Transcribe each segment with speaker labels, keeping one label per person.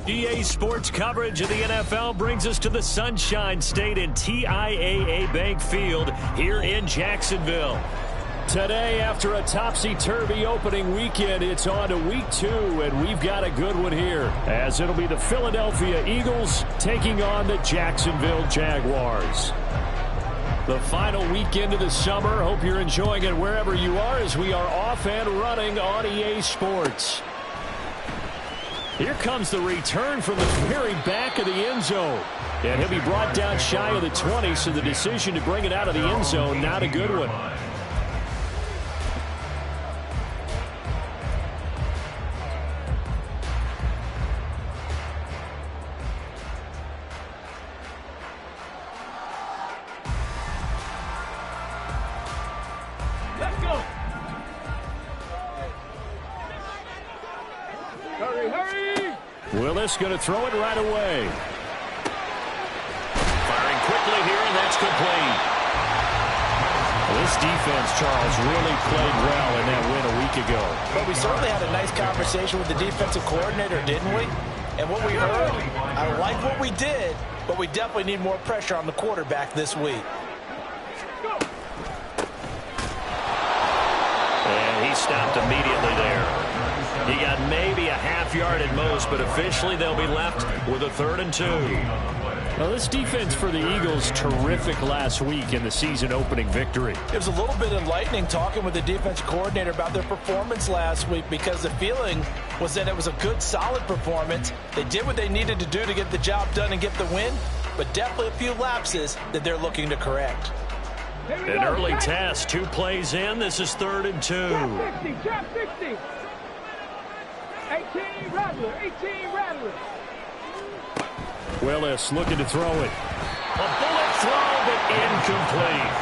Speaker 1: EA Sports coverage of the NFL brings us to the Sunshine State and TIAA Bank Field here in Jacksonville. Today, after a topsy-turvy opening weekend, it's on to week 2, and we've got a good one here, as it'll be the Philadelphia Eagles taking on the Jacksonville Jaguars. The final weekend of the summer. Hope you're enjoying it wherever you are, as we are off and running on EA Sports. Here comes the return from the very back of the end zone. And he'll be brought down shy of the 20, so the decision to bring it out of the end zone, not a good one.
Speaker 2: Let's go. Hurry, hurry.
Speaker 1: Willis going to throw it right away. Firing quickly here, and that's complete. Well, this defense, Charles, really played well in that win a week ago.
Speaker 3: But we certainly had a nice conversation with the defensive coordinator, didn't we? And what we heard, I like what we did, but we definitely need more pressure on the quarterback this week.
Speaker 1: And he stopped immediately there. He got maybe a half yard at most, but officially they'll be left with a 3rd and 2. Well, this defense for the Eagles, terrific last week in the season-opening victory.
Speaker 3: It was a little bit enlightening talking with the defensive coordinator about their performance last week, because the feeling was that it was a good, solid performance. They did what they needed to do to get the job done and get the win, but definitely a few lapses that they're looking to correct.
Speaker 1: An early test, 2 plays in. This is 3rd and 2.
Speaker 2: Trap 60. 18 Rattler, 18 Rattler.
Speaker 1: Willis looking to throw it. A bullet throw, but incomplete.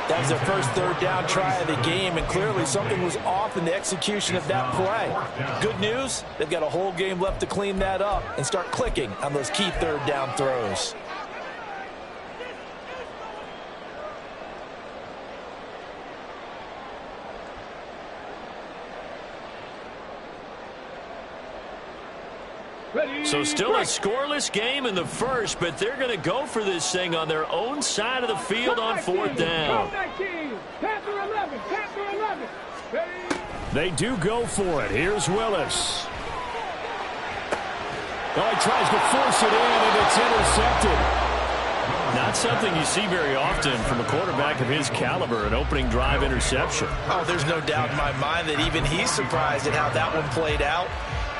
Speaker 3: That was their first 3rd down try of the game, and clearly something was off in the execution of that play. Good news, they've got a whole game left to clean that up and start clicking on those key 3rd down throws.
Speaker 1: So still a scoreless game in the first, but they're going to go for this thing on their own side of the field on 4th down. They do go for it. Here's Willis. Oh, he tries to force it in, and it's intercepted. Not something you see very often from a quarterback of his caliber, an opening drive interception.
Speaker 3: Oh, there's no doubt in my mind that even he's surprised at how that one played out.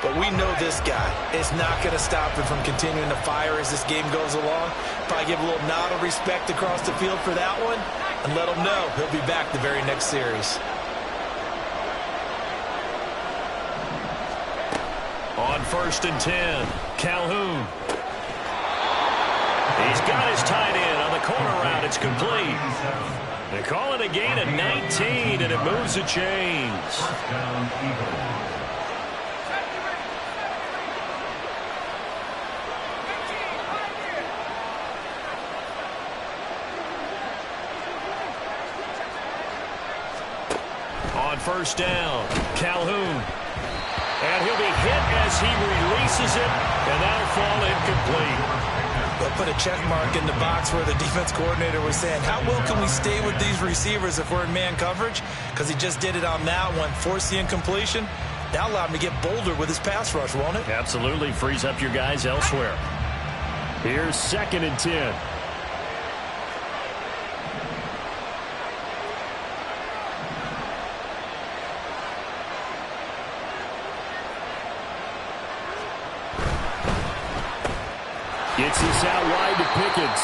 Speaker 3: But we know this guy is not going to stop him from continuing to fire as this game goes along. Probably give a little nod of respect across the field for that one and let him know he'll be back the very next series.
Speaker 1: On 1st and 10, Calhoun. He's got his tight end on the corner route. It's complete. They call it a gain of 19, and it moves the chains. On 1st down, Calhoun. And he'll be hit as he releases it, and that'll fall incomplete.
Speaker 3: They'll put a check mark in the box where the defense coordinator was saying, how well can we stay with these receivers if we're in man coverage? Because he just did it on that one, forced the incompletion. That'll allow him to get bolder with his pass rush, won't it?
Speaker 1: Absolutely, frees up your guys elsewhere. Here's 2nd and 10. Gets this out wide to Pickens.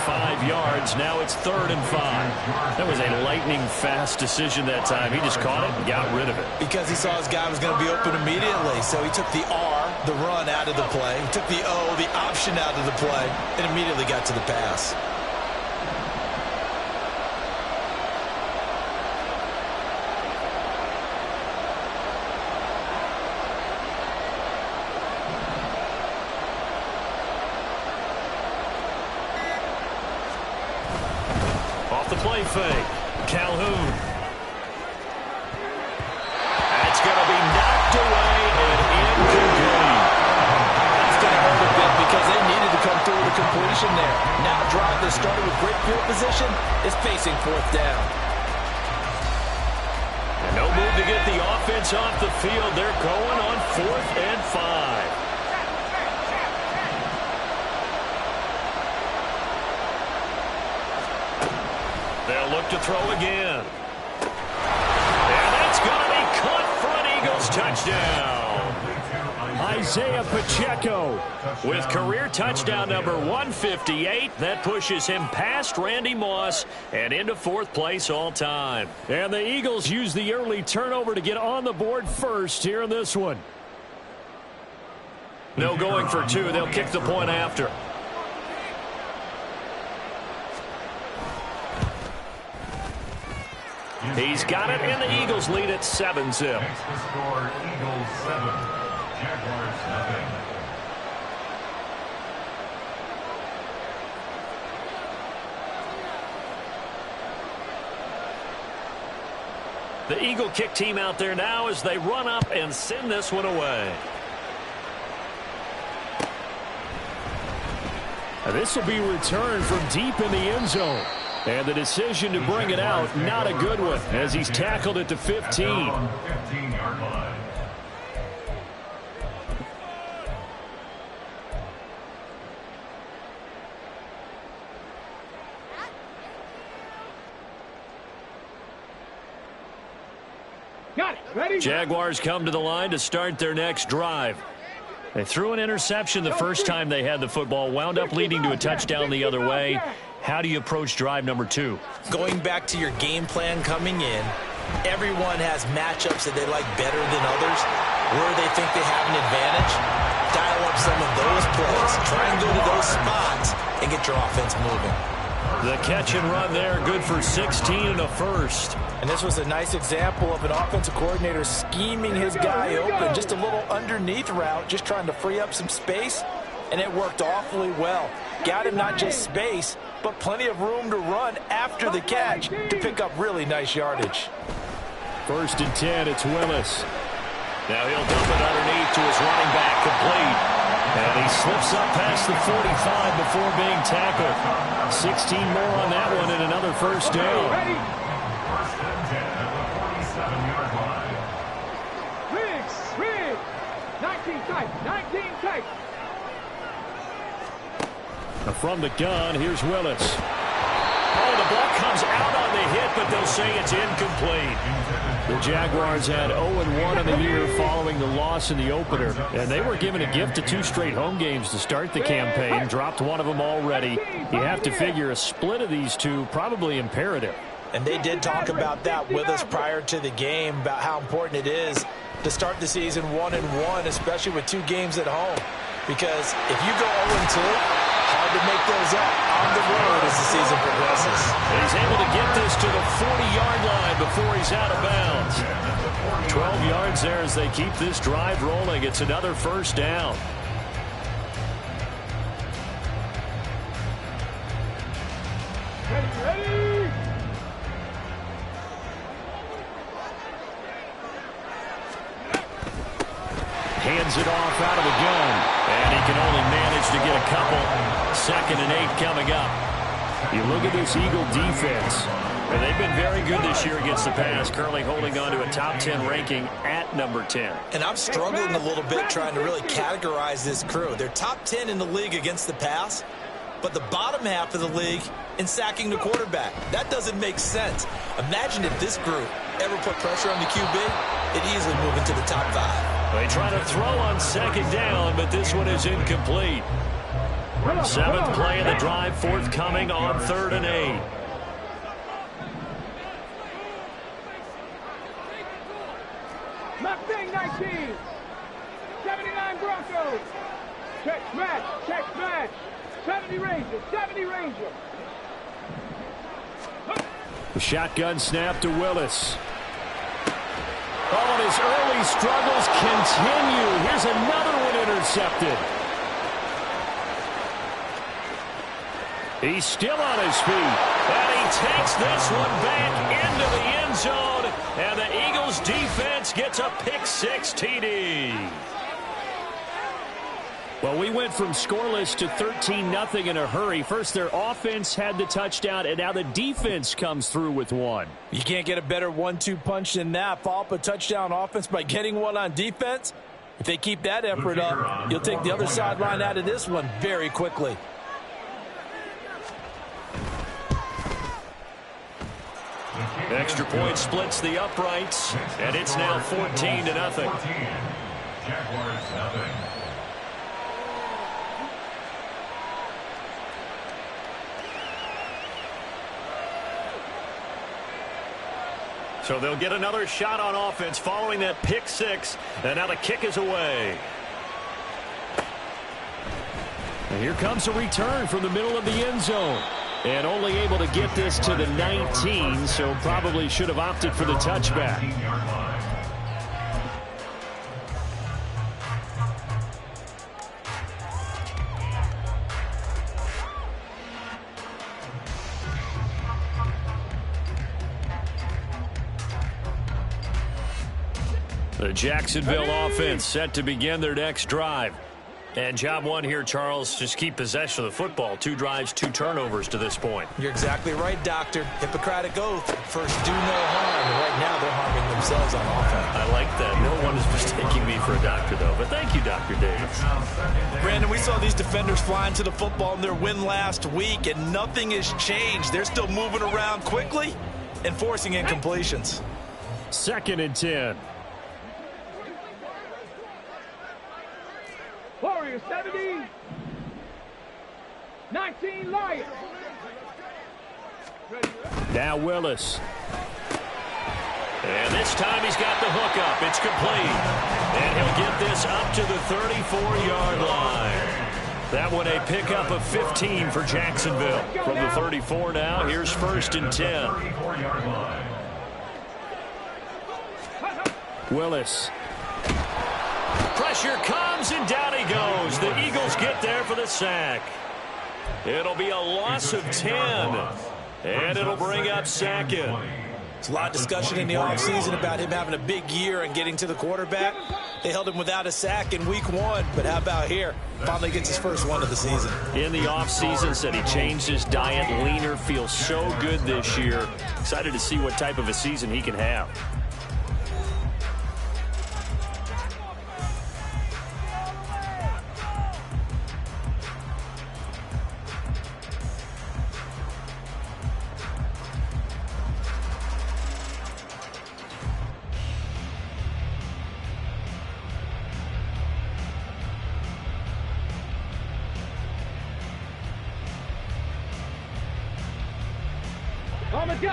Speaker 1: 5 yards. Now it's 3rd and 5. That was a lightning-fast decision that time. He just caught it and got rid of it.
Speaker 3: Because he saw his guy was going to be open immediately. So he took the R, the run, out of the play. He took the O, the option, out of the play, and immediately got to the pass.
Speaker 1: The play fake. Calhoun. That's going to be knocked away and incomplete.
Speaker 3: there. Now a drive that started with great field position is facing fourth down.
Speaker 1: And no move to get the offense off the field. They're going on 4th and 5. They'll look to throw again. And that's going to be caught for an Eagles touchdown. Isaiah Pacheco with career touchdown number 158. That pushes him past Randy Moss and into 4th place all time. And the Eagles use the early turnover to get on the board first here in this one. No going for 2. They'll kick the point after. He's got it, and the Eagles lead at 7-0.
Speaker 4: Next to score, Eagles 7, Jaguars nothing.
Speaker 1: The Eagle kick team out there now as they run up and send this one away. This will be returned from deep in the end zone. And the decision to bring it out, not a good one, as he's tackled at the 15.
Speaker 4: 15-yard line.
Speaker 2: Got it. Ready?
Speaker 1: Jaguars come to the line to start their next drive. They threw an interception the first time they had the football, wound up leading to a touchdown the other way. How do you approach drive number 2?
Speaker 3: Going back to your game plan coming in, everyone has matchups that they like better than others, where they think they have an advantage. Dial up some of those plays. Try and go to those spots and get your offense moving.
Speaker 1: The catch and run there, good for 16 and a first.
Speaker 3: And this was a nice example of an offensive coordinator scheming his guy open. Just a little underneath route, just trying to free up some space, and it worked awfully well. Got him not just space, but plenty of room to run after the catch to pick up really nice yardage.
Speaker 1: 1st and 10, it's Willis. Now he'll dump it underneath to his running back, complete. And he slips up past the 45 before being tackled. 16 more on that one and another first down.
Speaker 4: 1st and 10 at the 47-yard line.
Speaker 2: Riggs. 19 tight. 19 tight.
Speaker 1: From the gun, here's Willis. Oh, the ball comes out on the hit, but they'll say it's incomplete. The Jaguars had 0-1 in the year following the loss in the opener, and they were given a gift of 2 straight home games to start the campaign. Dropped one of them already. You have to figure a split of these 2 probably imperative.
Speaker 3: And they did talk about that with us prior to the game, about how important it is to start the season 1-1, especially with 2 games at home. Because if you go 0-2, hard to make those up on the road as the season progresses.
Speaker 1: He's able to get this to the 40-yard line before he's out of bounds. 12 yards there as they keep this drive rolling. It's another first down.
Speaker 2: Ready.
Speaker 1: Hands it off out of the gun. And he can only manage to get a couple. 2nd and 8 coming up. You look at this Eagle defense. And they've been very good this year against the pass, currently holding on to a top 10 ranking at number 10.
Speaker 3: And I'm struggling a little bit trying to really categorize this crew. They're top 10 in the league against the pass, but the bottom half of the league in sacking the quarterback. That doesn't make sense. Imagine if this group ever put pressure on the QB, it'd easily move into the top 5.
Speaker 1: They try to throw on 2nd down, but this one is incomplete. 7th play of the drive, forthcoming on 3rd and 8.
Speaker 2: Mustang 19. 79 Broncos. Check match. 70 Ranger.
Speaker 1: The shotgun snap to Willis. Oh, and his early struggles continue. Here's another one intercepted. He's still on his feet. And he takes this one back into the end zone. And the Eagles defense gets a pick 6 TD. Well, we went from scoreless to 13-0 in a hurry. First, their offense had the touchdown, and now the defense comes through with one.
Speaker 3: You can't get a better 1-2 punch than that. Follow up a touchdown offense by getting one on defense. If they keep that effort up, you'll take the other sideline out of this one very quickly.
Speaker 1: Extra point splits the uprights, and it's now 14-0.
Speaker 4: Jaguars nothing.
Speaker 1: So they'll get another shot on offense following that pick six, and now the kick is away. And here comes a return from the middle of the end zone. And only able to get this to the 19, so probably should have opted for the touchback. The Jacksonville offense set to begin their next drive. And job one here, Charles, just keep possession of the football. 2 drives, 2 turnovers to this point.
Speaker 3: You're exactly right, Doctor. Hippocratic oath. First, do no harm. And right now, they're harming themselves on offense.
Speaker 1: I like that. No one is mistaking me for a doctor, though. But thank you, Dr. Davis.
Speaker 3: Brandon, we saw these defenders flying to the football in their win last week, and nothing has changed. They're still moving around quickly and forcing incompletions.
Speaker 1: 2nd and 10.
Speaker 2: Warriors 70. 19 Lions.
Speaker 1: Now Willis. And this time he's got the hook up. It's complete. And he'll get this up to the 34-yard line. That one a pickup of 15 for Jacksonville. From the 34 now, here's 1st and 10. Willis. Pressure comes, and down he goes. The Eagles get there for the sack. It'll be a loss of 10, and it'll bring up Sackett.
Speaker 3: There's a lot of discussion in the offseason about him having a big year and getting to the quarterback. They held him without a sack in week 1, but how about here? Finally gets his first one of the season.
Speaker 1: In the offseason, said he changed his diet, leaner, feels so good this year. Excited to see what type of a season he can have.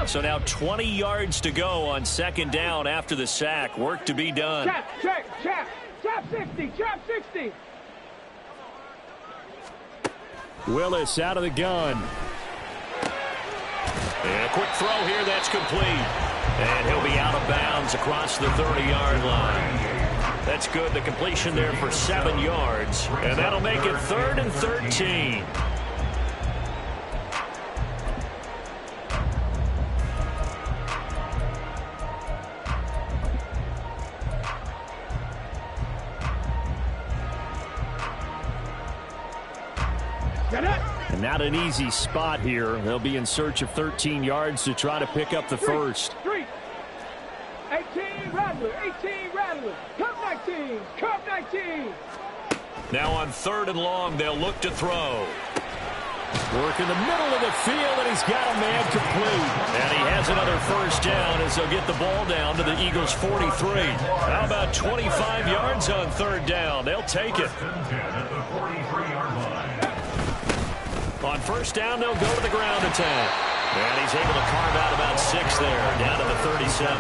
Speaker 1: So now 20 yards to go on 2nd down after the sack. Work to be done.
Speaker 2: Trap 60, trap 60.
Speaker 1: Willis out of the gun. And a quick throw here, that's complete. And he'll be out of bounds across the 30-yard line. That's good. The completion there for 7 yards. And that'll make it 3rd and 13. And not an easy spot here. They'll be in search of 13 yards to try to pick up the first.
Speaker 2: 3. 18 Rattler, 18 Rattler. Cup 19, Cup 19.
Speaker 1: Now on 3rd and long, they'll look to throw. Work in the middle of the field, and he's got a man complete. And he has another first down as they'll get the ball down to the Eagles' 43. How about 25 yards on 3rd down? They'll take it. On 1st down, they'll go to the ground attack. And he's able to carve out about 6 there, down to the 37.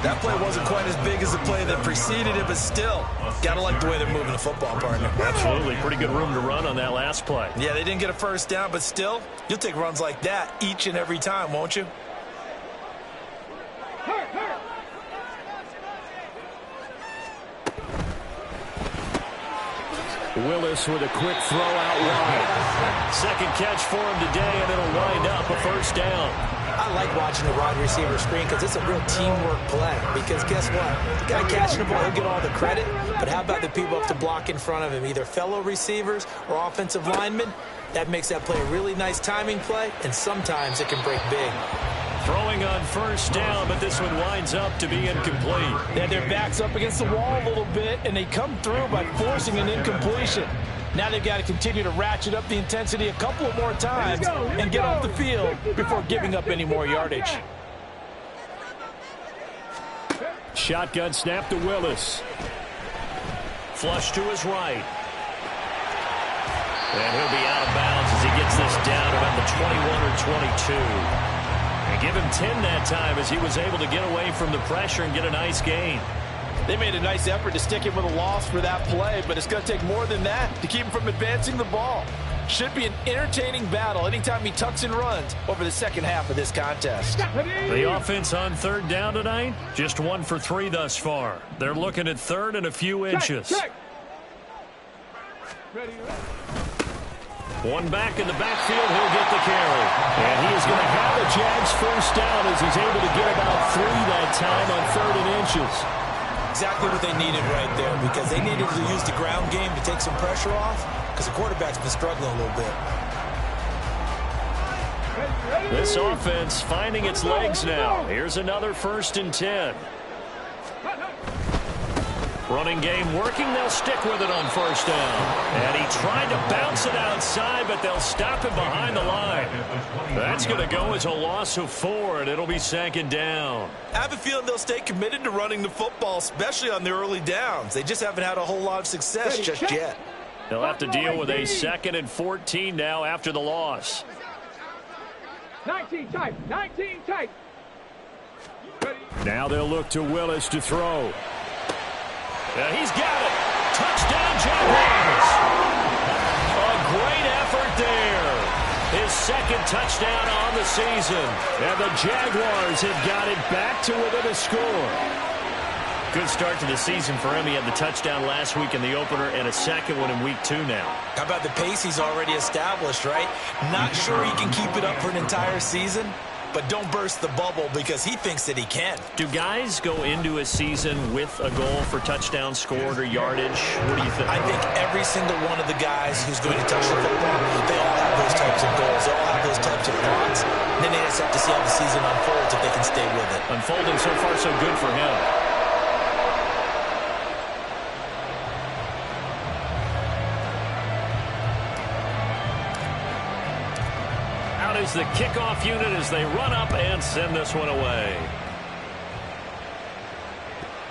Speaker 3: That play wasn't quite as big as the play that preceded it, but still, got to like the way they're moving the football, partner.
Speaker 1: Absolutely. Pretty good room to run on that last play.
Speaker 3: Yeah, they didn't get a first down, but still, you'll take runs like that each and every time, won't you?
Speaker 1: Willis with a quick throw out wide. 2nd catch for him today, and it'll wind up a 1st down.
Speaker 3: I like watching the wide receiver screen because it's a real teamwork play. Because guess what? The guy catching the ball, he'll get all the credit. But how about the people up to block in front of him, either fellow receivers or offensive linemen? That makes that play a really nice timing play, and sometimes it can break big.
Speaker 1: Throwing on first down, but this one winds up to be incomplete.
Speaker 3: They had their backs up against the wall a little bit, and they come through by forcing an incompletion. Now they've got to continue to ratchet up the intensity a couple of more times and get off the field before giving up any more yardage.
Speaker 1: Shotgun snap to Willis. Flush to his right. And he'll be out of bounds as he gets this down about the 21 or 22. And give him 10 that time as he was able to get away from the pressure and get a nice gain.
Speaker 3: They made a nice effort to stick him with a loss for that play, but it's going to take more than that to keep him from advancing the ball. Should be an entertaining battle anytime he tucks and runs over the second half of this contest.
Speaker 1: The offense on third down tonight, just 1 for 3 thus far. They're looking at third and a few inches. One back in the backfield, he'll get the carry. And he is going to have a Jags first down as he's able to get about 3 that time on 3rd and inches.
Speaker 3: Exactly what they needed right there, because they needed to use the ground game to take some pressure off, because the quarterback's been struggling a little bit.
Speaker 1: This offense finding its legs now. Here's another 1st and 10. Running game working. They'll stick with it on first down. And he tried to bounce it outside, but they'll stop him behind the line. That's going to go as a loss of 4, and it'll be 2nd down.
Speaker 3: I have a feeling they'll stay committed to running the football, especially on the early downs. They just haven't had a whole lot of success just yet.
Speaker 1: They'll have to deal with a 2nd and 14 now after the loss.
Speaker 2: 19 tight. 19 tight.
Speaker 1: Now they'll look to Willis to throw. He's got it. Touchdown, Jaguars. A great effort there. His 2nd touchdown on the season. And the Jaguars have got it back to within a score. Good start to the season for him. He had the touchdown last week in the opener and a 2nd one in week 2 now.
Speaker 3: How about the pace he's already established, right? Not sure he can keep it up for an entire season, but don't burst the bubble because he thinks that he can.
Speaker 1: Do guys go into a season with a goal for touchdown scored or yardage? What do you think?
Speaker 3: I think every single one of the guys who's going to touch the football, they all have those types of goals. They all have those types of thoughts. And then they just have to see how the season unfolds if they can stay with it.
Speaker 1: Unfolding so far so good for him. Is the kickoff unit as they run up and send this one away.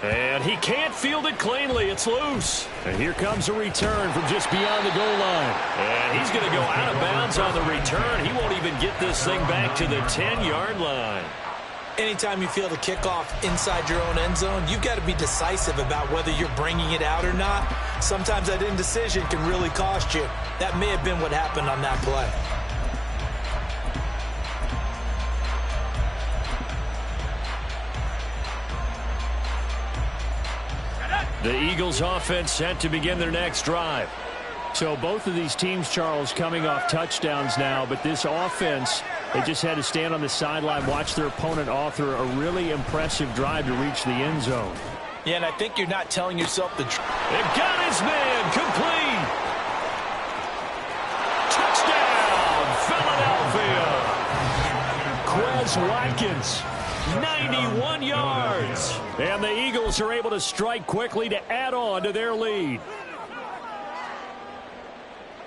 Speaker 1: And he can't field it cleanly. It's loose. And here comes a return from just beyond the goal line. And he's going to go out of bounds on the return. He won't even get this thing back to the 10-yard line.
Speaker 3: Anytime you field a kickoff inside your own end zone, you've got to be decisive about whether you're bringing it out or not. Sometimes that indecision can really cost you. That may have been what happened on that play.
Speaker 1: The Eagles offense set to begin their next drive. So both of these teams, Charles, coming off touchdowns now, but this offense, they just had to stand on the sideline, watch their opponent author a really impressive drive to reach the end zone.
Speaker 3: Yeah, and I think you're not telling yourself the truth.
Speaker 1: They've got his man complete. Touchdown, Philadelphia. Quez Watkins. 91 yards. And the Eagles are able to strike quickly to add on to their lead.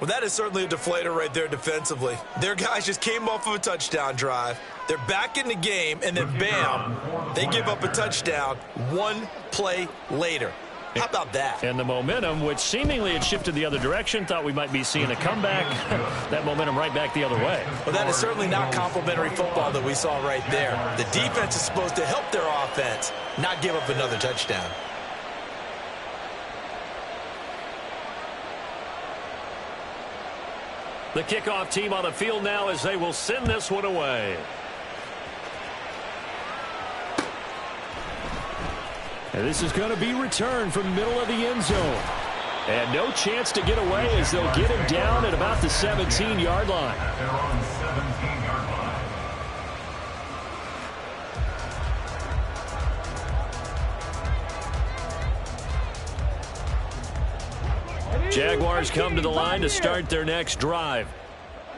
Speaker 3: Well, that is certainly a deflator right there defensively. Their guys just came off of a touchdown drive. They're back in the game, and then bam, they give up a touchdown 1 play later. How about that?
Speaker 1: And the momentum, which seemingly had shifted the other direction, thought we might be seeing a comeback. That momentum right back the other way.
Speaker 3: Well, that is certainly not complimentary football that we saw right there. The defense is supposed to help their offense, not give up another touchdown.
Speaker 1: The kickoff team on the field now as they will send this one away. And this is going to be returned from the middle of the end zone. And no chance to get away as they'll get him down at about the 17-yard line. Jaguars come to the line to start their next drive.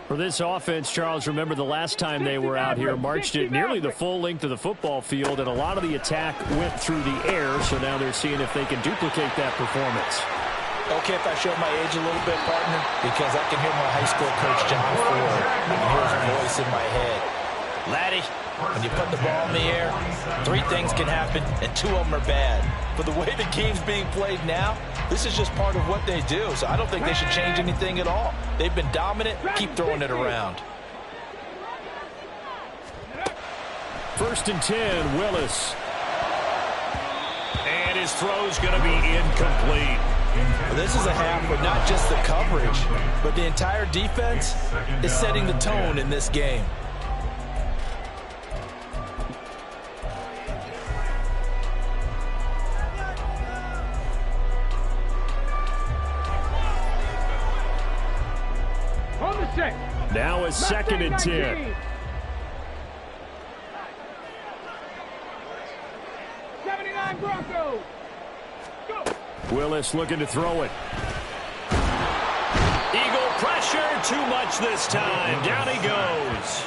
Speaker 1: For this offense, Charles, remember the last time they were out here, marched it nearly the full length of the football field, and a lot of the attack went through the air, so now they're seeing if they can duplicate that performance.
Speaker 3: Okay, if I show my age a little bit, partner, because I can hear my high school coach, John Ford. I can hear his voice in my head. Laddie, when you put the ball in the air, 3 things can happen, and 2 of them are bad. But the way the game's being played now, this is just part of what they do, so I don't think they should change anything at all. They've been dominant. Keep throwing it around.
Speaker 1: 1st and 10, Willis. And his throw's going to be incomplete.
Speaker 3: This is a half where not just the coverage, but the entire defense is setting the tone in this game.
Speaker 2: On the set.
Speaker 1: Now a 2nd and 10.
Speaker 2: 79 Broncos. Go.
Speaker 1: Willis looking to throw it. Eagle pressure, too much this time. Down he goes.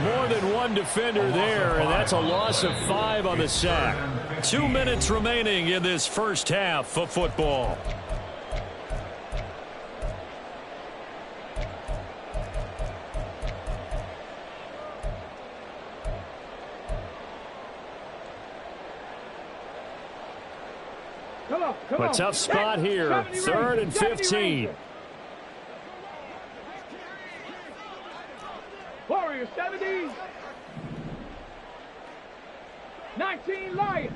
Speaker 1: More than one defender there, and that's a loss of 5 on the sack. 2 minutes remaining in this first half of football.
Speaker 2: Come on.
Speaker 1: A tough spot here. 3rd and 15.
Speaker 2: Warriors 70. 19 Lions.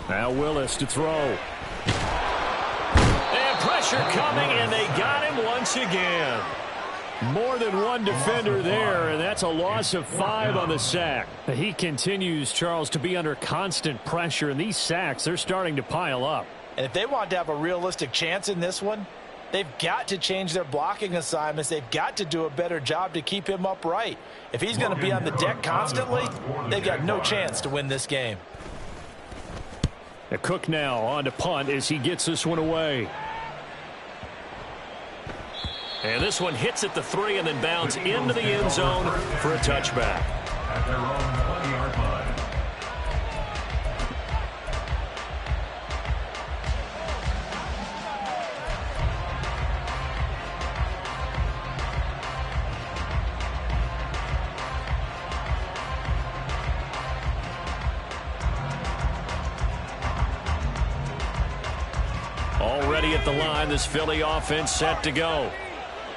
Speaker 1: Now Willis to throw. And pressure coming, and they got him once again. More than one defender there, and that's a loss of 5 on the sack. He continues, Charles, to be under constant pressure, and these sacks, they're starting to pile up.
Speaker 3: And if they want to have a realistic chance in this one, they've got to change their blocking assignments. They've got to do a better job to keep him upright. If he's going to be on the deck constantly, they've got no chance to win this game.
Speaker 1: Cook now on to punt as he gets this one away. And this one hits at the 3 and then bounds into the end zone for a touchback.
Speaker 4: At their own 20-yard line.
Speaker 1: Already at the line, this Philly offense set to go.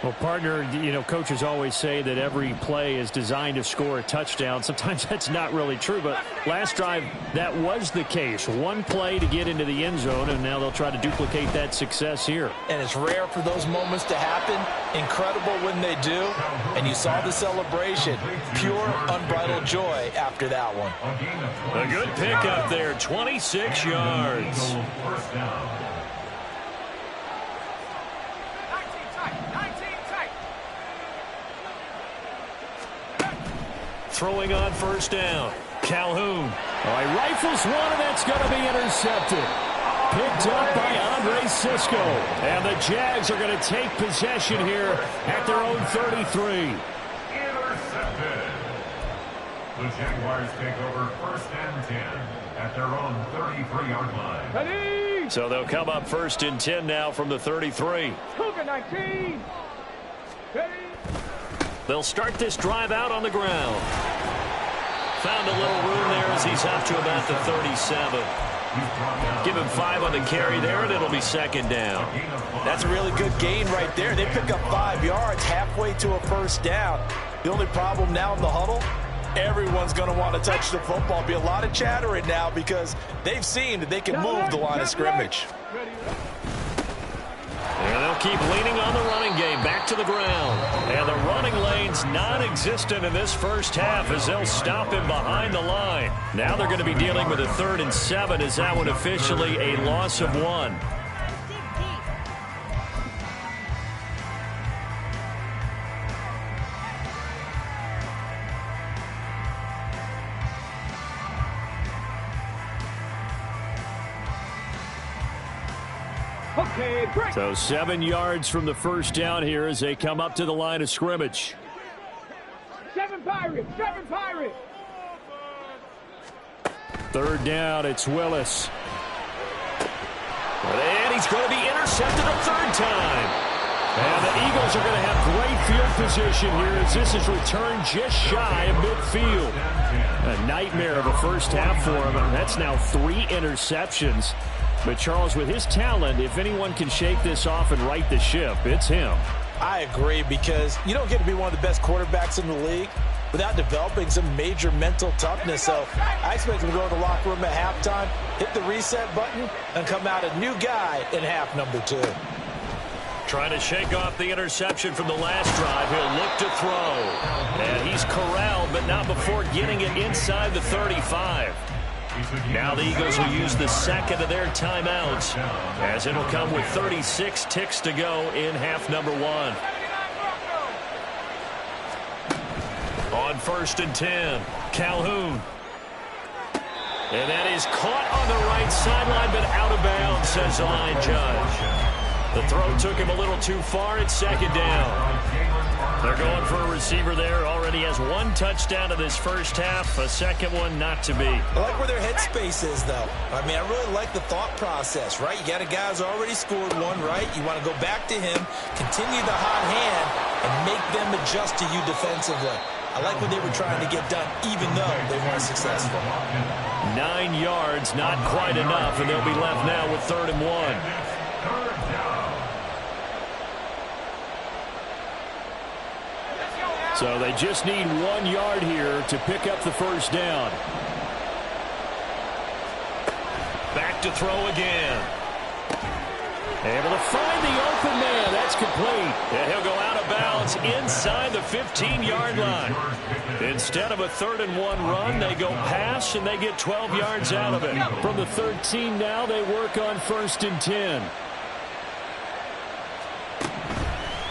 Speaker 1: Well, partner, coaches always say that every play is designed to score a touchdown. Sometimes that's not really true, but last drive, that was the case. One play to get into the end zone, and now they'll try to duplicate that success here.
Speaker 3: And it's rare for those moments to happen. Incredible when they do. And you saw the celebration. Pure, unbridled joy after that one.
Speaker 1: A good pickup there, 26 yards.
Speaker 4: First down.
Speaker 1: Throwing on 1st down. Calhoun. He rifles one, and that's going to be intercepted. Picked up by Andre Cisco. And the Jags are going to take possession here at their own 33.
Speaker 4: Intercepted. The Jaguars take over 1st and 10 at their own 33-yard line.
Speaker 2: Ready.
Speaker 1: So they'll come up 1st and 10 now from the 33.
Speaker 2: Cougar 19. Ready.
Speaker 1: They'll start this drive out on the ground. Found a little room there as he's up to about the 37. Give him 5 on the carry there, and it'll be 2nd down.
Speaker 3: That's a really good gain right there. They pick up 5 yards halfway to a 1st down. The only problem now in the huddle, everyone's going to want to touch the football. Be a lot of chattering now because they've seen that they can move the line of scrimmage.
Speaker 1: And they'll keep leaning on the running game back to the ground. And the running lane's non-existent in this first half as they'll stop him behind the line. Now they're going to be dealing with a 3rd and 7 as that one officially a loss of 1.
Speaker 2: Okay, break.
Speaker 1: So 7 yards from the first down here as they come up to the line of scrimmage.
Speaker 2: 7 Pirates, 7 Pirates.
Speaker 1: Third down, it's Willis. And he's going to be intercepted a third time. And the Eagles are going to have great field position here as this is returned just shy of midfield. A nightmare of a first half for him. That's now 3 interceptions. But Charles, with his talent, if anyone can shake this off and right the ship, it's him.
Speaker 3: I agree, because you don't get to be one of the best quarterbacks in the league without developing some major mental toughness. So I expect him to go in the locker room at halftime, hit the reset button, and come out a new guy in half number 2.
Speaker 1: Trying to shake off the interception from the last drive. He'll look to throw. And he's corralled, but not before getting it inside the 35. Now the Eagles will use the second of their timeouts, as it'll come with 36 ticks to go in half number 1. On 1st and 10, Calhoun. And that is caught on the right sideline, but out of bounds, says the line judge. The throw took him a little too far. It's second down. They're going for a receiver there. Already has 1 touchdown in this first half. A second one not to be.
Speaker 3: I like where their headspace is, though. I mean, I really like the thought process, right? You got a guy who's already scored 1, right? You want to go back to him, continue the hot hand, and make them adjust to you defensively. I like what they were trying to get done, even though they weren't successful.
Speaker 1: 9 yards, not quite enough, and they'll be left now with 3rd and 1. So they just need 1 yard here to pick up the first down. Back to throw again. Able to find the open man. That's complete. And he'll go out of bounds inside the 15-yard line. Instead of a 3rd and 1 run, they go pass, and they get 12 yards out of it. From the 13 now, they work on 1st and 10.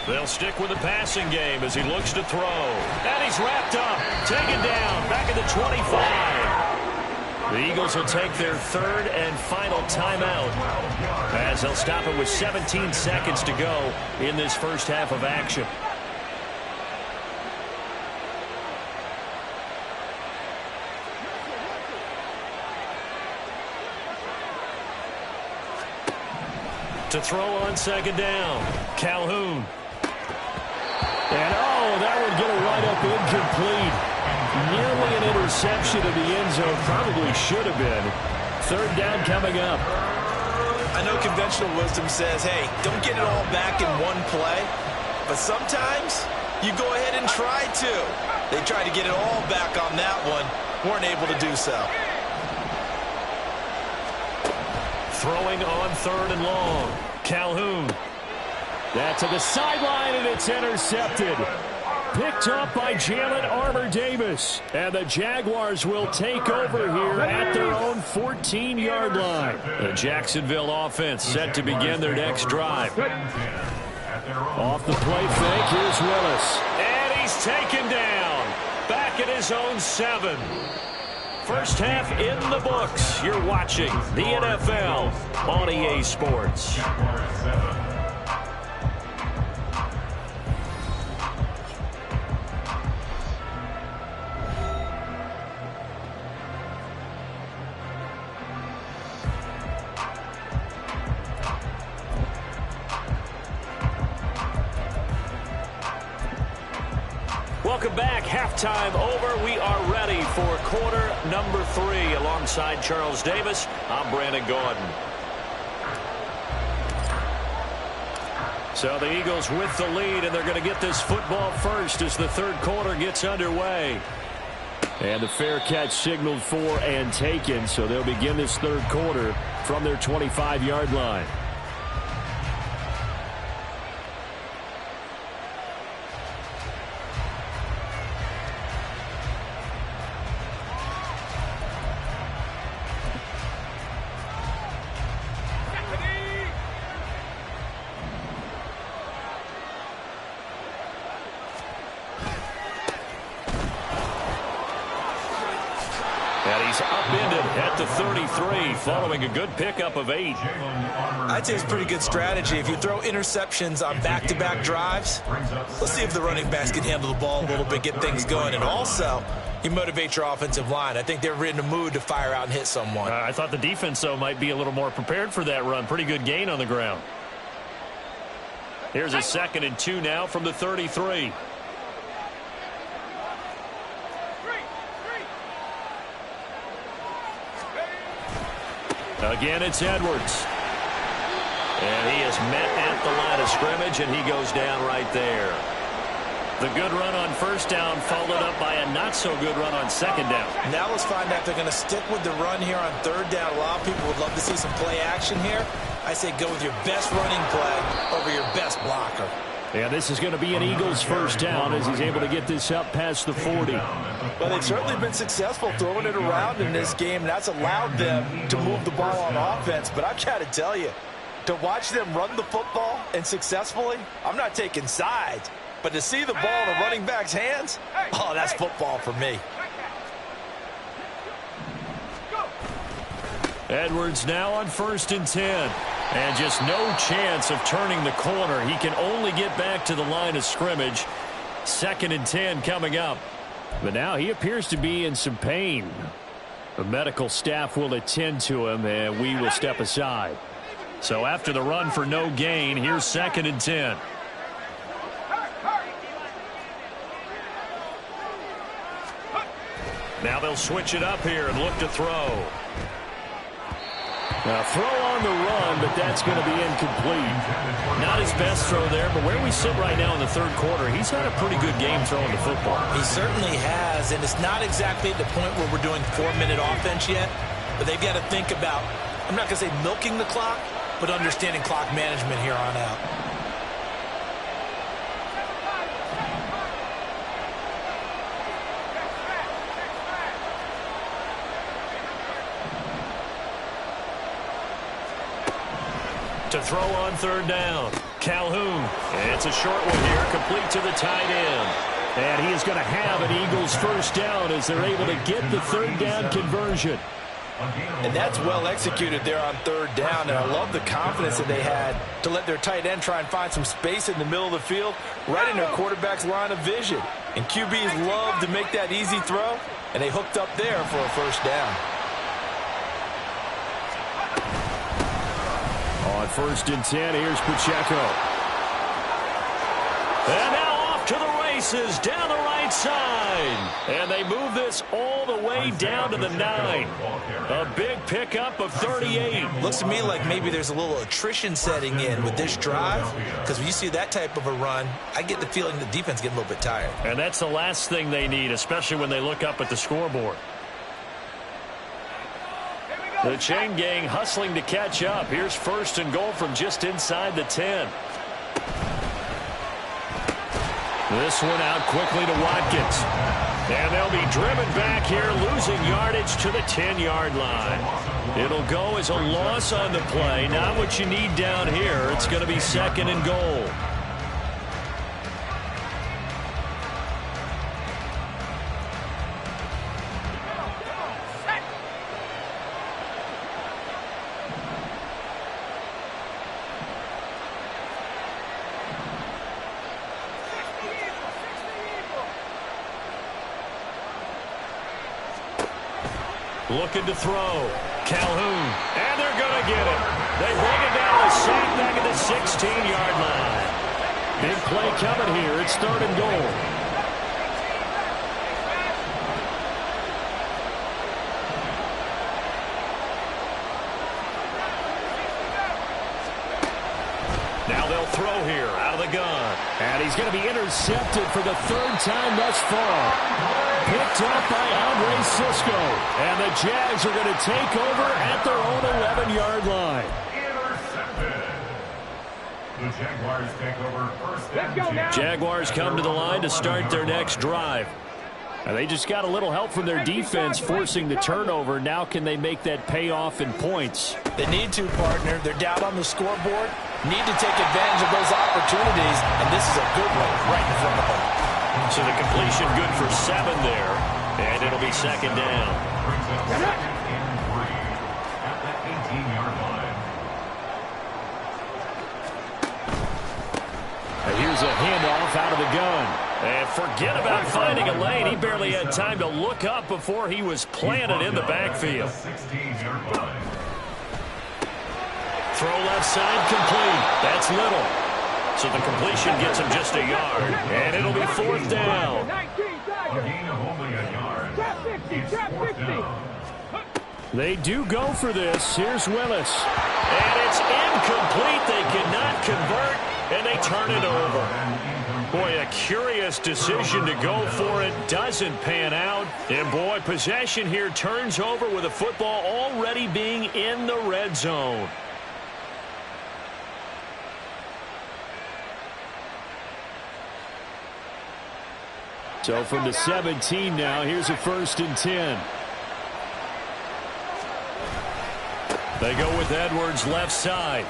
Speaker 1: They'll stick with the passing game as he looks to throw. And he's wrapped up. Taken down. Back at the 25. The Eagles will take their 3rd and final timeout, as they'll stop it with 17 seconds to go in this first half of action. To throw on 2nd down, Calhoun. And, that would get a right up incomplete. Nearly an interception in the end zone. Probably should have been. 3rd down coming up.
Speaker 3: I know conventional wisdom says, hey, don't get it all back in one play. But sometimes you go ahead and try to. They tried to get it all back on that one. Weren't able to do so.
Speaker 1: Throwing on 3rd and long. Calhoun. That to the sideline, and it's intercepted. Picked up by Jalen Armour-Davis. And the Jaguars will take over here at their own 14-yard line. The Jacksonville offense set to begin their next drive. Off the play fake, here's Willis. And he's taken down. Back at his own 7. First half in the books. You're watching the NFL on EA Sports. Welcome back. Halftime over. We are ready for quarter number 3. Alongside Charles Davis, I'm Brandon Gordon. So the Eagles with the lead, and they're going to get this football first as the 3rd quarter gets underway. And the fair catch signaled for and taken, so they'll begin this 3rd quarter from their 25-yard line. he's upended at the 33 following a good pickup of 8.
Speaker 3: I'd say it's pretty good strategy. If you throw interceptions on back-to-back drives, let's see if the running backs can handle the ball a little bit, get things going. And also, you motivate your offensive line. I think they're in the mood to fire out and hit someone.
Speaker 1: I thought the defense, though, might be a little more prepared for that run. Pretty good gain on the ground. Here's a 2nd and 2 now from the 33. Again, it's Edwards. And he is met at the line of scrimmage, and he goes down right there. The good run on 1st down followed up by a not-so-good run on 2nd down.
Speaker 3: Now let's find out if they're going to stick with the run here on 3rd down. A lot of people would love to see some play action here. I say go with your best running play over your best blocker.
Speaker 1: Yeah, this is going to be an Eagles 1st down as he's able to get this up past the 40.
Speaker 3: Well, they've certainly been successful throwing it around in this game, and that's allowed them to move the ball on offense. But I've got to tell you, to watch them run the football and successfully, I'm not taking sides. But to see the ball in a running back's hands, oh, that's football for me.
Speaker 1: Edwards now on 1st and 10. And just no chance of turning the corner. He can only get back to the line of scrimmage. 2nd and 10 coming up. But now he appears to be in some pain. The medical staff will attend to him, and we will step aside. So after the run for no gain, here's 2nd and 10. Now they'll switch it up here and look to throw. Now throw on the run, but that's going to be incomplete. Not his best throw there, but where we sit right now in the 3rd quarter, he's had a pretty good game throwing the football.
Speaker 3: He certainly has, and it's not exactly at the point where we're doing 4-minute offense yet, but they've got to think about, I'm not going to say milking the clock, but understanding clock management here on out.
Speaker 1: To throw on 3rd down. Calhoun. It's a short one here, complete to the tight end. And he is going to have an Eagles 1st down as they're able to get the 3rd down conversion.
Speaker 3: And that's well executed there on 3rd down, and I love the confidence that they had to let their tight end try and find some space in the middle of the field, right in their quarterback's line of vision. And QBs love to make that easy throw, and they hooked up there for a 1st down.
Speaker 1: On 1st and 10, here's Pacheco. And now off to the races down the right side. And they move this all the way down to the 9. A big pickup of 38.
Speaker 3: Looks to me like maybe there's a little attrition setting in with this drive, because when you see that type of a run, I get the feeling the defense getting a little bit tired.
Speaker 1: And that's the last thing they need, especially when they look up at the scoreboard. The chain gang hustling to catch up. Here's 1st and goal from just inside the 10. This one out quickly to Watkins. And they'll be driven back here, losing yardage to the 10-yard line. It'll go as a loss on the play. Not what you need down here. It's going to be 2nd and goal. Looking to throw. Calhoun. And they're going to get it. They bring it down, a sack back at the 16-yard line. Big play coming here. It's 3rd and goal. Now they'll throw here out of the gun. And he's going to be intercepted for the 3rd time thus far. Picked up by Andre Cisco. And the Jags are going to take over at their own 11-yard line.
Speaker 4: Intercepted. The Jaguars take over 1st and 10.
Speaker 1: Jaguars come to the line to start their next drive. And they just got a little help from their defense forcing the turnover. Now can they make that pay off in points?
Speaker 3: They need to, partner. They're down on the scoreboard. Need to take advantage of those opportunities. And this is a good one right in front of them.
Speaker 1: So the completion good for 7 there. And it'll be second down.
Speaker 4: Brings up 2nd and 3 at the 18-yard line.
Speaker 1: And here's a handoff out of the gun. And forget about finding a lane. He barely had time to look up before he was planted in the backfield.
Speaker 4: 16-yard line.
Speaker 1: Throw left side complete. That's Little. So the completion gets him just a yard. And it'll be 4th down.
Speaker 4: A gain of only a yard. It's 4th down.
Speaker 1: They do go for this. Here's Willis. And it's incomplete. They cannot convert, and they turn it over. Boy, a curious decision to go for it. Doesn't pan out. And, boy, possession here turns over with the football already being in the red zone. So from the 17 now, here's a 1st and 10. They go with Edwards left side.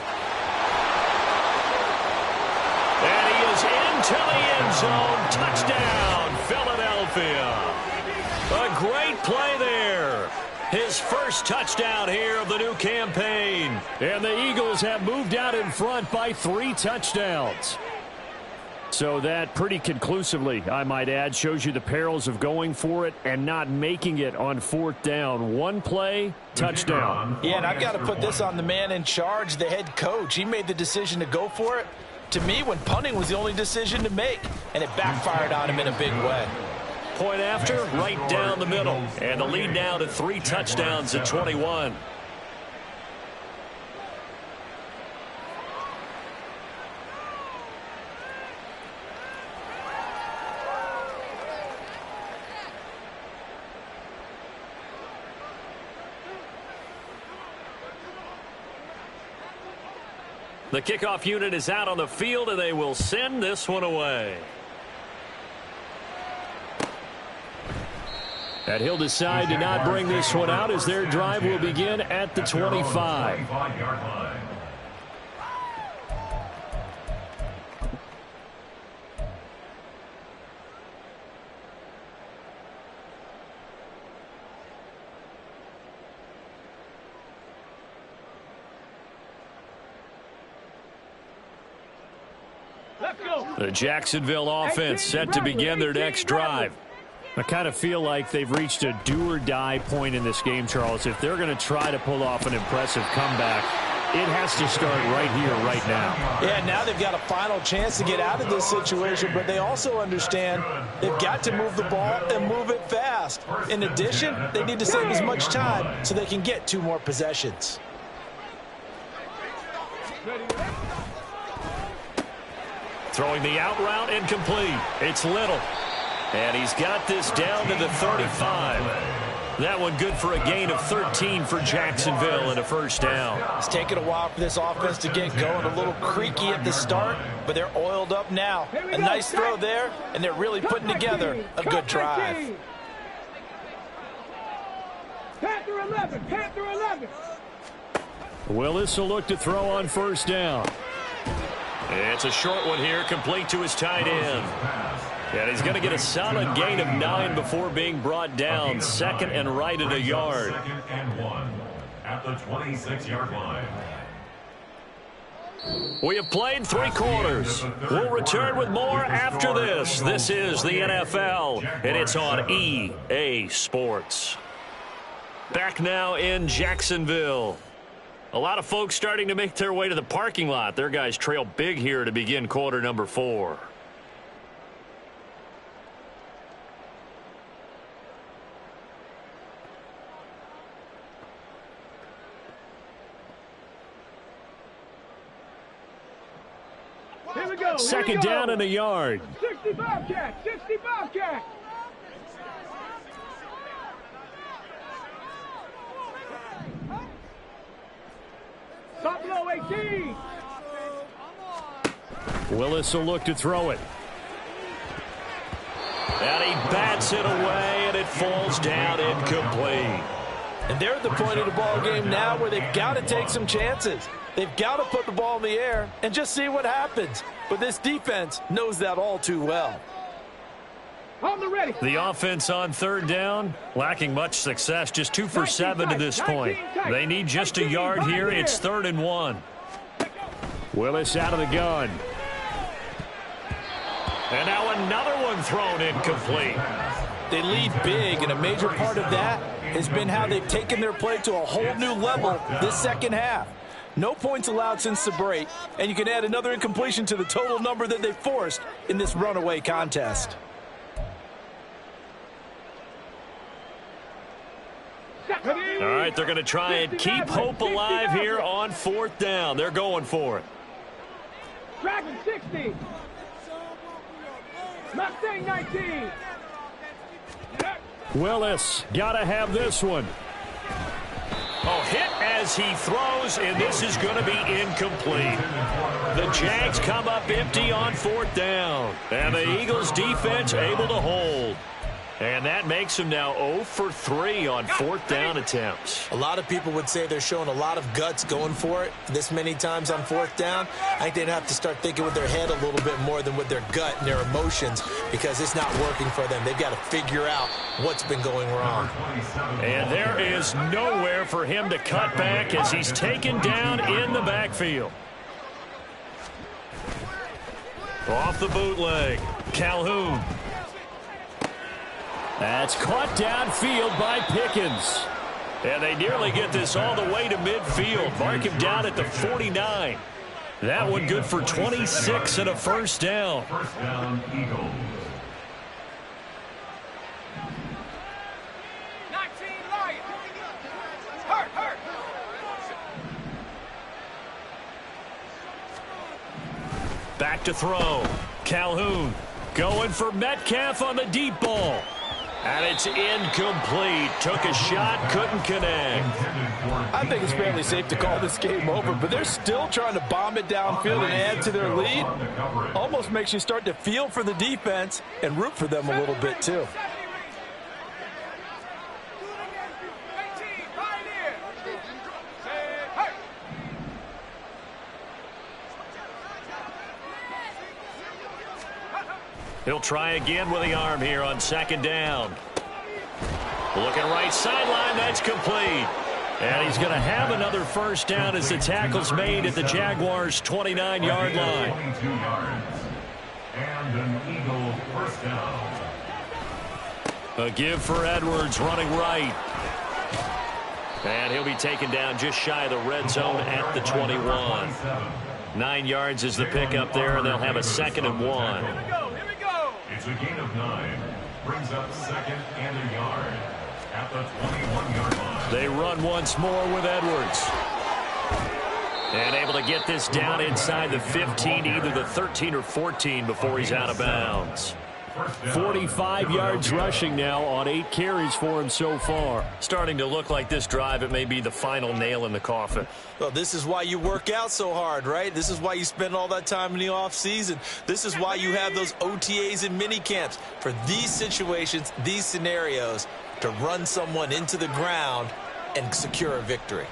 Speaker 1: And he is into the end zone. Touchdown, Philadelphia. A great play there. His first touchdown here of the new campaign. And the Eagles have moved out in front by 3 touchdowns. So that pretty conclusively, I might add, shows you the perils of going for it and not making it on 4th down. One play, touchdown.
Speaker 3: Yeah, and I've got to put this on the man in charge, the head coach. He made the decision to go for it. To me, when punting was the only decision to make, and it backfired on him in a big way.
Speaker 1: Point after, right down the middle. And the lead now to 3 touchdowns at 21. The kickoff unit is out on the field, and they will send this one away. And he'll decide to not bring this one out as their drive will begin at the 25. The Jacksonville offense set to begin their next drive. I kind of feel like they've reached a do-or-die point in this game, Charles. If they're going to try to pull off an impressive comeback, it has to start right here, right now.
Speaker 3: Yeah, now they've got a final chance to get out of this situation, but they also understand they've got to move the ball and move it fast. In addition, they need to save as much time so they can get 2 more possessions.
Speaker 1: Throwing the out route incomplete. It's Little. And he's got this down to the 35. That one good for a gain of 13 for Jacksonville and a 1st down.
Speaker 3: It's taken a while for this offense to get going. A little creaky at the start, but they're oiled up now. A nice throw there, and they're really putting together a good drive.
Speaker 2: Panther 11, Panther 11.
Speaker 1: Willis will look to throw on 1st down. It's a short one here, complete to his tight end. And he's going to get a solid gain of 9 before being brought down. 2nd and right at a yard.
Speaker 4: 2nd and 1 at the 26-yard line.
Speaker 1: We have played 3 quarters. We'll return with more after this. This is the NFL, and it's on EA Sports. Back now in Jacksonville. A lot of folks starting to make their way to the parking lot. Their guys trail big here to begin quarter number 4.
Speaker 2: Here we go.
Speaker 1: 2nd down and a yard.
Speaker 2: 65 catch, 65 catch. Top below 18.
Speaker 1: Willis will look to throw it. And he bats it away, and it falls down incomplete.
Speaker 3: And they're at the point of the ball game now where they've got to take some chances. They've got to put the ball in the air and just see what happens. But this defense knows that all too well.
Speaker 2: On the ready.
Speaker 1: The offense on third down, lacking much success, just 2 for 7 to this point. They need just a yard here. It's 3rd and 1. Willis out of the gun. And now another one thrown incomplete.
Speaker 3: They lead big, and a major part of that has been how they've taken their play to a whole new level this second half. No points allowed since the break, and you can add another incompletion to the total number that they forced in this runaway contest.
Speaker 1: All right, they're going to try and keep hope alive here on 4th down. They're going for it.
Speaker 2: Dragon 60. Mustang 19.
Speaker 1: Willis, got to have this one. Oh, hit as he throws, and this is going to be incomplete. The Jags come up empty on 4th down, and the Eagles defense able to hold. And that makes them now 0 for 3 on 4th down attempts.
Speaker 3: A lot of people would say they're showing a lot of guts going for it this many times on 4th down. I think they'd have to start thinking with their head a little bit more than with their gut and their emotions, because it's not working for them. They've got to figure out what's been going wrong.
Speaker 1: And there is nowhere for him to cut back as he's taken down in the backfield. Off the bootleg, Calhoun. That's caught downfield by Pickens. And they nearly get this all the way to midfield. Mark him down at the 49. That one good for 26 and a first down.
Speaker 4: First down, Eagles.
Speaker 2: 19 Lions. Hurt.
Speaker 1: Back to throw. Calhoun going for Metcalf on the deep ball. And it's incomplete. Took a shot, couldn't connect.
Speaker 3: I think it's fairly safe to call this game over, but they're still trying to bomb it downfield and add to their lead. Almost makes you start to feel for the defense and root for them a little bit, too.
Speaker 1: He'll try again with the arm here on 2nd down. Looking right sideline, that's complete. And he's going to have another first down as the tackle's made at the Jaguars' 29-yard line.
Speaker 4: 22 yards. And an Eagle first down.
Speaker 1: A give for Edwards running right. And he'll be taken down just shy of the red zone at the 21. 9 yards is the pickup there, and they'll have a 2nd and 1.
Speaker 4: It's a gain of 9. Brings up 2nd and a yard at the 21-yard line.
Speaker 1: They run once more with Edwards. And able to get this down inside the 15, either the 13 or 14 before he's out of bounds. 45 yards rushing now on 8 carries for him so far. Starting to look like this drive, it may be the final nail in the coffin.
Speaker 3: Well, this is why you work out so hard, right? This is why you spend all that time in the offseason. This is why you have those OTAs and mini camps for these situations, these scenarios, to run someone into the ground and secure a victory.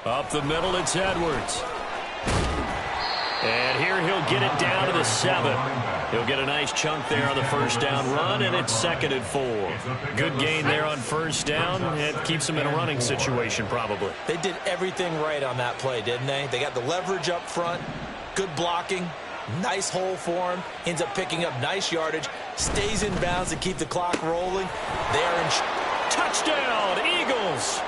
Speaker 1: Up the middle, it's Edwards. And here he'll get it down to the 7. He'll get a nice chunk there on the first down run, and it's 2nd and 4. Good gain there on first down. It keeps him in a running situation probably.
Speaker 3: They did everything right on that play, didn't they? They got the leverage up front, good blocking, nice hole for him, ends up picking up nice yardage, stays in bounds to keep the clock rolling. They are in
Speaker 1: touchdown, Eagles!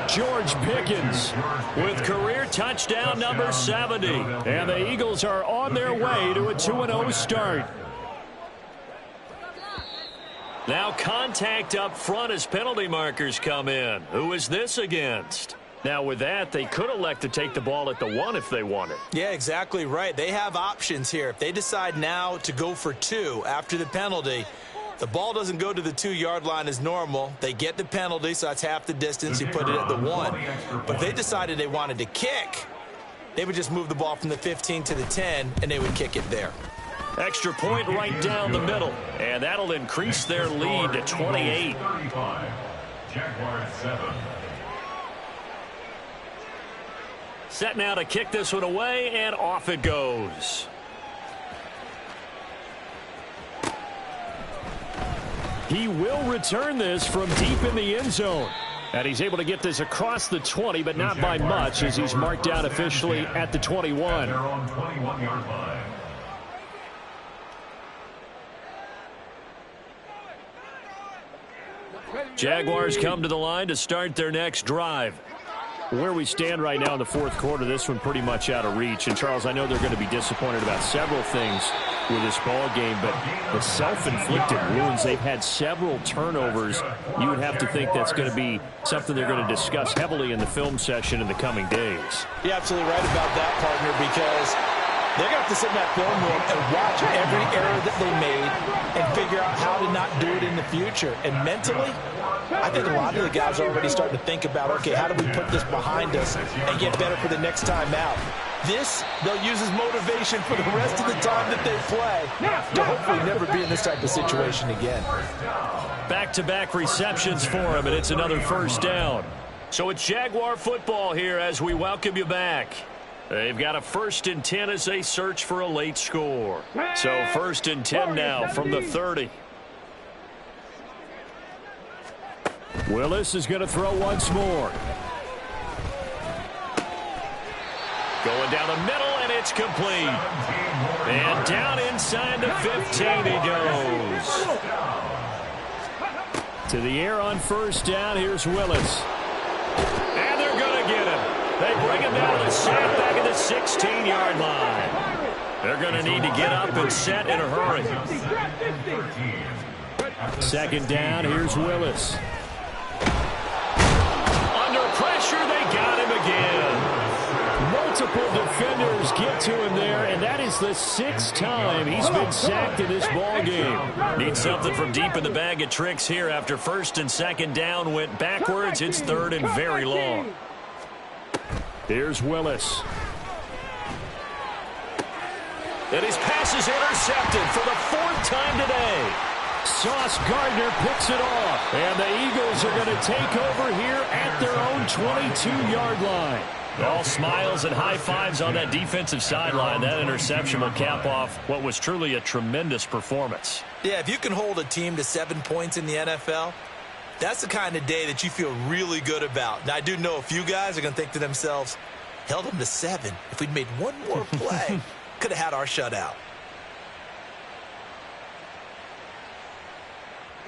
Speaker 1: George Pickens with career touchdown number 70. And the Eagles are on their way to a 2-0 start. Now contact up front as penalty markers come in. Who is this against? Now with that, they could elect to take the ball at the 1 if they wanted.
Speaker 3: Yeah, exactly right. They have options here. If they decide now to go for 2 after the penalty, the ball doesn't go to the 2-yard line as normal. They get the penalty, so that's half the distance. You put it at the 1. But if they decided they wanted to kick, they would just move the ball from the 15 to the 10, and they would kick it there.
Speaker 1: Extra point right down the middle, and that'll increase their lead to 28.
Speaker 4: 35. Jaguars 7.
Speaker 1: Set now to kick this one away, and off it goes. He will return this from deep in the end zone. And he's able to get this across the 20, but not by much, as he's marked down officially at the 21.
Speaker 4: Their own 21-yard line.
Speaker 1: Jaguars come to the line to start their next drive. Where we stand right now in the fourth quarter, this one pretty much out of reach. And, Charles, I know they're going to be disappointed about several things with this ball game, but the self-inflicted wounds, they've had several turnovers. You would have to think that's going to be something they're going to discuss heavily in the film session in the coming days.
Speaker 3: You're absolutely right about that, partner, because they're going to have to sit in that film room and watch every error that they made and figure out how to not do it in the future. And mentally, I think a lot of the guys are already starting to think about, okay, how do we put this behind us and get better for the next time out? This, they'll use as motivation for the rest of the time that they play to hopefully never be in this type of situation again.
Speaker 1: Back-to-back receptions for him, and it's another first down. So it's Jaguar football here as we welcome you back. They've got a 1st and 10 as they search for a late score. So 1st and 10 now from the 30. Willis is going to throw once more. Going down the middle, and it's complete. And down inside the 15 he goes. To the air on first down, here's Willis. And they're going to get him. They bring him down to the sack back at the 16-yard line. They're going to need to get up and set in a hurry. 2nd down, here's Willis. Under pressure, they got him again. Multiple defenders get to him there, and that is the 6th time he's been sacked in this ball game. Need something from deep in the bag of tricks here after 1st and 2nd down went backwards. It's 3rd and very long. Here's Willis. And his pass is intercepted for the 4th time today. Sauce Gardner picks it off. And the Eagles are going to take over here at their own 22-yard line. All smiles and high fives on that defensive sideline. That interception will cap off what was truly a tremendous performance.
Speaker 3: Yeah, if you can hold a team to 7 points in the NFL, that's the kind of day that you feel really good about. Now, I do know a few guys are going to think to themselves, held them to 7. If we'd made one more play, could have had our shutout.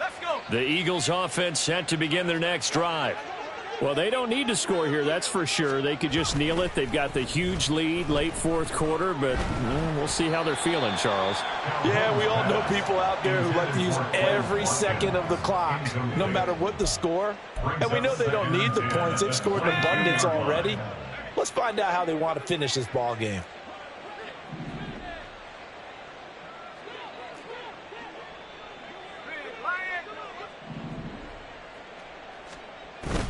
Speaker 2: Let's go.
Speaker 1: The Eagles offense set to begin their next drive. Well, they don't need to score here, that's for sure. They could just kneel it. They've got the huge lead late fourth quarter, but we'll see how they're feeling, Charles.
Speaker 3: Yeah, we all know people out there who like to use every second of the clock, no matter what the score. And we know they don't need the points. They've scored in abundance already. Let's find out how they want to finish this ball game.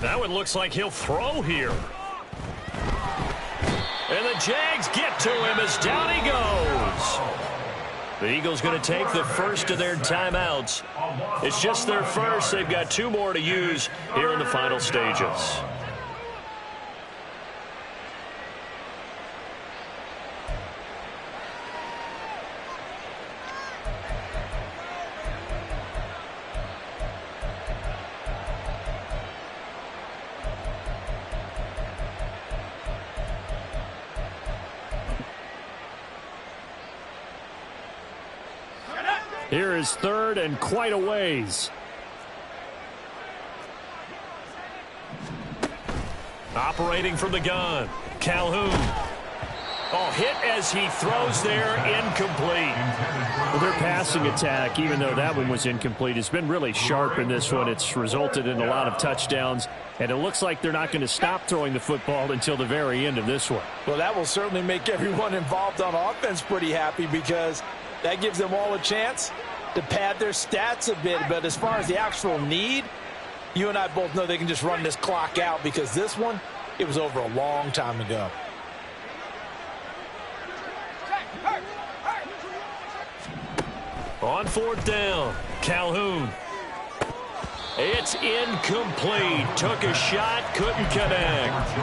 Speaker 1: That one looks like he'll throw here. And the Jags get to him as down he goes. The Eagles going to take the first of their timeouts. It's just their first. They've got 2 more to use here in the final stages. Here is 3rd and quite a ways. Operating from the gun, Calhoun. Oh, hit as he throws there, incomplete. Well, their passing attack, even though that one was incomplete, has been really sharp in this one. It's resulted in a lot of touchdowns, and it looks like they're not going to stop throwing the football until the very end of this one.
Speaker 3: Well, that will certainly make everyone involved on offense pretty happy, because that gives them all a chance to pad their stats a bit. But as far as the actual need, you and I both know they can just run this clock out, because this one, it was over a long time ago.
Speaker 1: On 4th down, Calhoun. It's incomplete. Took a shot, couldn't connect.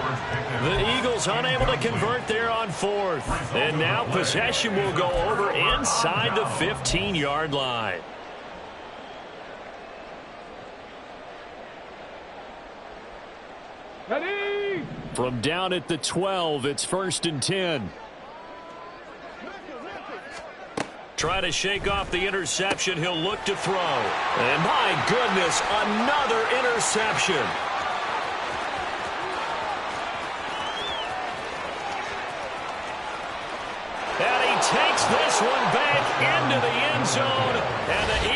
Speaker 1: The Eagles unable to convert there on 4th. And now possession will go over inside the 15-yard line. From down at the 12, it's 1st and 10. Try to shake off the interception. He'll look to throw. And my goodness, another interception. And he takes this one back into the end zone. And the